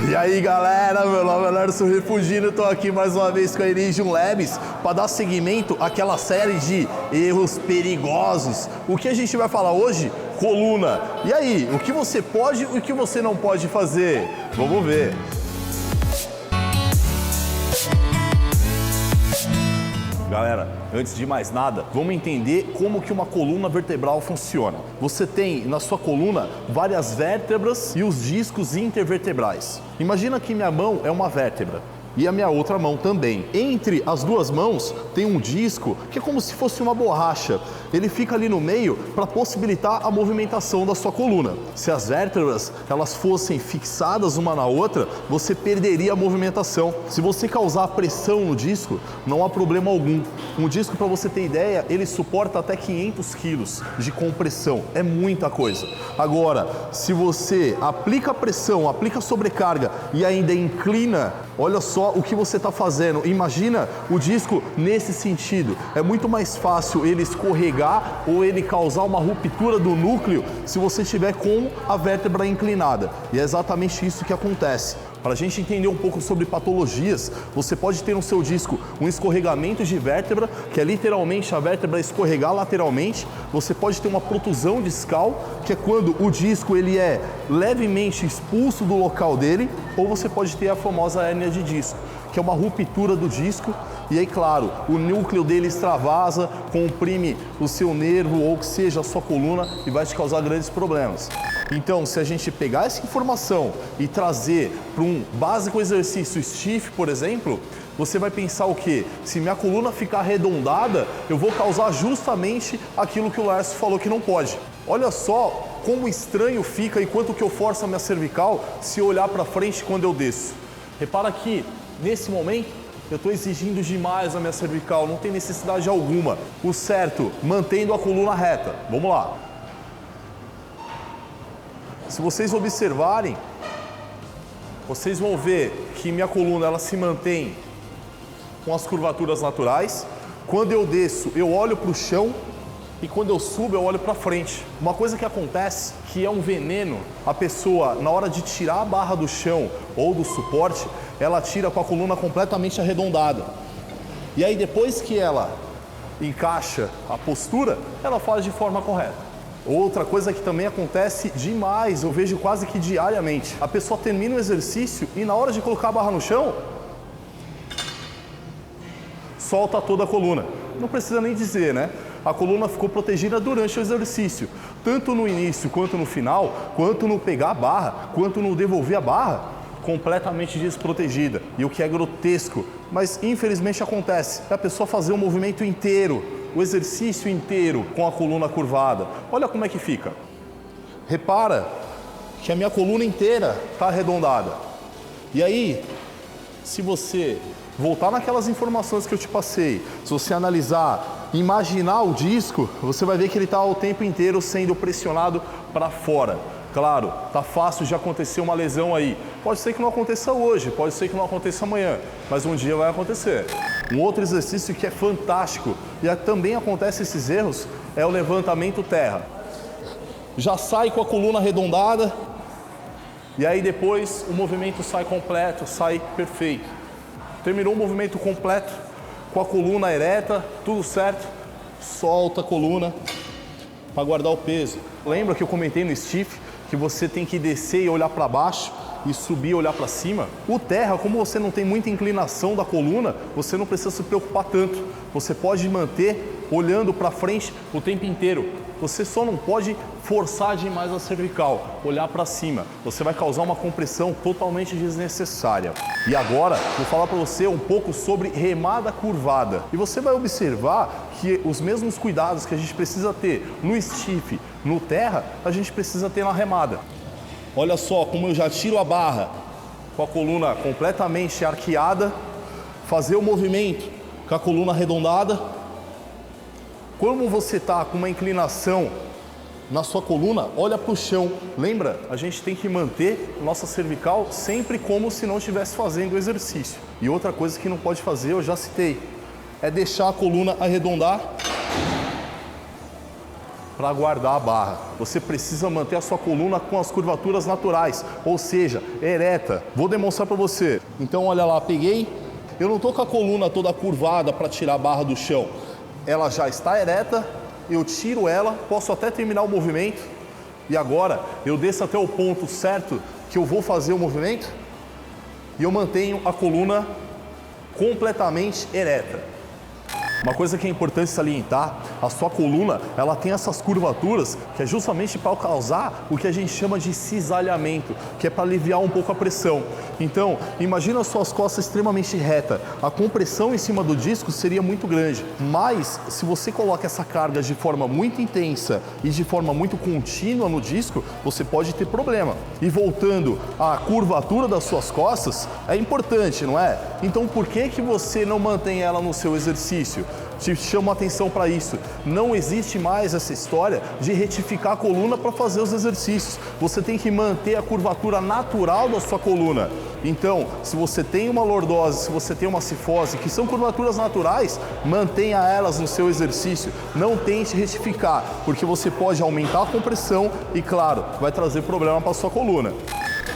E aí galera, meu nome é Lerson Refugino, estou aqui mais uma vez com a Elysium Labs para dar seguimento àquela série de erros perigosos. O que a gente vai falar hoje? Coluna. E aí, o que você pode e o que você não pode fazer? Vamos ver. Galera, antes de mais nada, vamos entender como que uma coluna vertebral funciona. Você tem na sua coluna várias vértebras e os discos intervertebrais. Imagina que minha mão é uma vértebra e a minha outra mão também. Entre as duas mãos tem um disco que é como se fosse uma borracha. Ele fica ali no meio para possibilitar a movimentação da sua coluna. Se as vértebras elas fossem fixadas uma na outra, você perderia a movimentação. Se você causar pressão no disco, não há problema algum. Um disco, para você ter ideia, ele suporta até 500 quilos de compressão. É muita coisa. Agora, se você aplica pressão, aplica sobrecarga e ainda inclina, olha só o que você está fazendo. Imagina o disco nesse sentido. É muito mais fácil ele escorregar ou ele causar uma ruptura do núcleo se você estiver com a vértebra inclinada. E é exatamente isso que acontece. Para a gente entender um pouco sobre patologias, você pode ter no seu disco um escorregamento de vértebra, que é literalmente a vértebra escorregar lateralmente. Você pode ter uma protusão discal, que é quando o disco ele é levemente expulso do local dele, ou você pode ter a famosa hérnia de disco, que é uma ruptura do disco. E aí, claro, o núcleo dele extravasa, comprime o seu nervo ou que seja a sua coluna e vai te causar grandes problemas. Então, se a gente pegar essa informação e trazer para um básico exercício stiff, por exemplo, você vai pensar o quê? Se minha coluna ficar arredondada, eu vou causar justamente aquilo que o Lerson falou que não pode. Olha só como estranho fica e quanto que eu forço a minha cervical se eu olhar para frente quando eu desço. Repara que, nesse momento, eu estou exigindo demais a minha cervical, não tem necessidade alguma. O certo, mantendo a coluna reta. Vamos lá. Se vocês observarem, vocês vão ver que minha coluna ela se mantém com as curvaturas naturais. Quando eu desço, eu olho para o chão e quando eu subo, eu olho para frente. Uma coisa que acontece, que é um veneno, a pessoa, na hora de tirar a barra do chão ou do suporte, ela tira com a coluna completamente arredondada. E aí, depois que ela encaixa a postura, ela faz de forma correta. Outra coisa que também acontece demais, eu vejo quase que diariamente. A pessoa termina o exercício e na hora de colocar a barra no chão, solta toda a coluna. Não precisa nem dizer, né? A coluna ficou protegida durante o exercício. Tanto no início, quanto no final, quanto no pegar a barra, quanto no devolver a barra, completamente desprotegida. E o que é grotesco, mas infelizmente acontece, é a pessoa fazer o movimento inteiro, o exercício inteiro com a coluna curvada. Olha como é que fica. Repara que a minha coluna inteira está arredondada. E aí, se você voltar naquelas informações que eu te passei, se você analisar, imaginar o disco, você vai ver que ele está o tempo inteiro sendo pressionado para fora. Claro, tá fácil de acontecer uma lesão aí. Pode ser que não aconteça hoje, pode ser que não aconteça amanhã, mas um dia vai acontecer. Um outro exercício que é fantástico e também acontece esses erros é o levantamento terra. Já sai com a coluna arredondada e aí depois o movimento sai completo, sai perfeito. Terminou o movimento completo, com a coluna ereta, tudo certo, solta a coluna para guardar o peso. Lembra que eu comentei no stiff que você tem que descer e olhar para baixo e subir e olhar para cima? O terra, como você não tem muita inclinação da coluna, você não precisa se preocupar tanto. Você pode manter olhando para frente o tempo inteiro. Você só não pode forçar demais a cervical, olhar para cima. Você vai causar uma compressão totalmente desnecessária. E agora, vou falar para você um pouco sobre remada curvada. E você vai observar que os mesmos cuidados que a gente precisa ter no stiff, no terra, a gente precisa ter na remada. Olha só como eu já tiro a barra com a coluna completamente arqueada, fazer o movimento com a coluna arredondada. Como você está com uma inclinação na sua coluna, olha para o chão. Lembra? A gente tem que manter nossa cervical sempre como se não estivesse fazendo o exercício. E outra coisa que não pode fazer, eu já citei, é deixar a coluna arredondar para guardar a barra. Você precisa manter a sua coluna com as curvaturas naturais, ou seja, ereta. Vou demonstrar para você. Então olha lá, peguei. Eu não estou com a coluna toda curvada para tirar a barra do chão. Ela já está ereta, eu tiro ela, posso até terminar o movimento. E agora eu desço até o ponto certo que eu vou fazer o movimento e eu mantenho a coluna completamente ereta. Uma coisa que é importante salientar, a sua coluna, ela tem essas curvaturas que é justamente para causar o que a gente chama de cisalhamento, que é para aliviar um pouco a pressão. Então, imagina as suas costas extremamente retas, a compressão em cima do disco seria muito grande, mas se você coloca essa carga de forma muito intensa e de forma muito contínua no disco, você pode ter problema. E voltando à curvatura das suas costas, é importante, não é? Então, por que você não mantém ela no seu exercício? Te chamo a atenção para isso. Não existe mais essa história de retificar a coluna para fazer os exercícios. Você tem que manter a curvatura natural da sua coluna. Então, se você tem uma lordose, se você tem uma cifose, que são curvaturas naturais, mantenha elas no seu exercício. Não tente retificar, porque você pode aumentar a compressão e, claro, vai trazer problema para a sua coluna.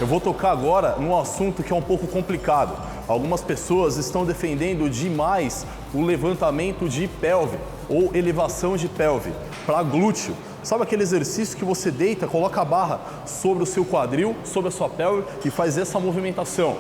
Eu vou tocar agora num assunto que é um pouco complicado. Algumas pessoas estão defendendo demais o levantamento de pelve ou elevação de pelve para glúteo. Sabe aquele exercício que você deita, coloca a barra sobre o seu quadril, sobre a sua pelve e faz essa movimentação?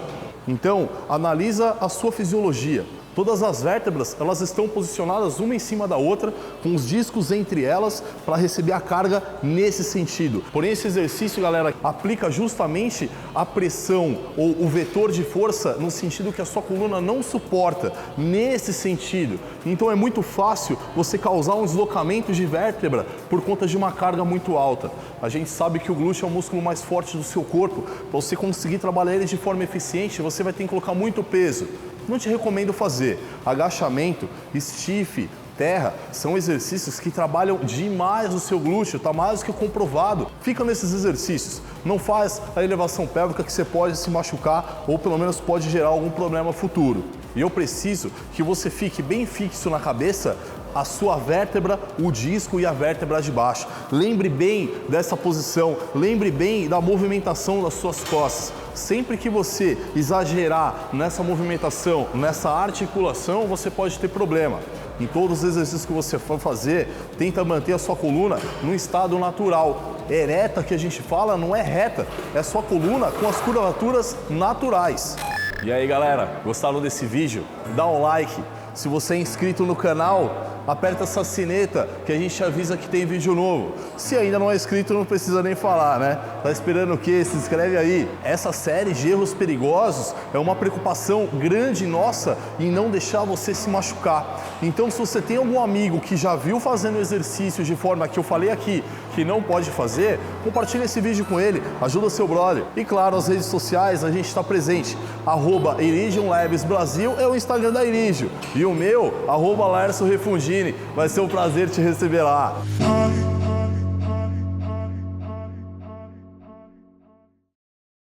Então, analisa a sua fisiologia. Todas as vértebras, elas estão posicionadas uma em cima da outra, com os discos entre elas, para receber a carga nesse sentido. Porém, esse exercício, galera, aplica justamente a pressão ou o vetor de força no sentido que a sua coluna não suporta, nesse sentido. Então é muito fácil você causar um deslocamento de vértebra por conta de uma carga muito alta. A gente sabe que o glúteo é o músculo mais forte do seu corpo. Para você conseguir trabalhar ele de forma eficiente, você vai ter que colocar muito peso. Não te recomendo fazer. Agachamento, stiff, terra, são exercícios que trabalham demais o seu glúteo, está mais do que comprovado. Fica nesses exercícios. Não faz a elevação pélvica que você pode se machucar ou pelo menos pode gerar algum problema futuro. E eu preciso que você fique bem fixo na cabeça a sua vértebra, o disco e a vértebra de baixo. Lembre bem dessa posição, lembre bem da movimentação das suas costas. Sempre que você exagerar nessa movimentação, nessa articulação, você pode ter problema. Em todos os exercícios que você for fazer, tenta manter a sua coluna no estado natural. Ereta que a gente fala não é reta, é a sua coluna com as curvaturas naturais. E aí galera, gostaram desse vídeo? Dá um like. Se você é inscrito no canal, aperta essa sineta que a gente avisa que tem vídeo novo. Se ainda não é inscrito, não precisa nem falar, né? Tá esperando o quê? Se inscreve aí. Essa série de erros perigosos é uma preocupação grande nossa em não deixar você se machucar. Então, se você tem algum amigo que já viu fazendo exercício de forma que eu falei aqui, que não pode fazer, compartilha esse vídeo com ele, ajuda seu brother. E claro, as redes sociais a gente está presente. @Iridium Labs Brasil é o Instagram da Iridium. E o meu, @LarsoRefungini. Vai ser um prazer te receber lá.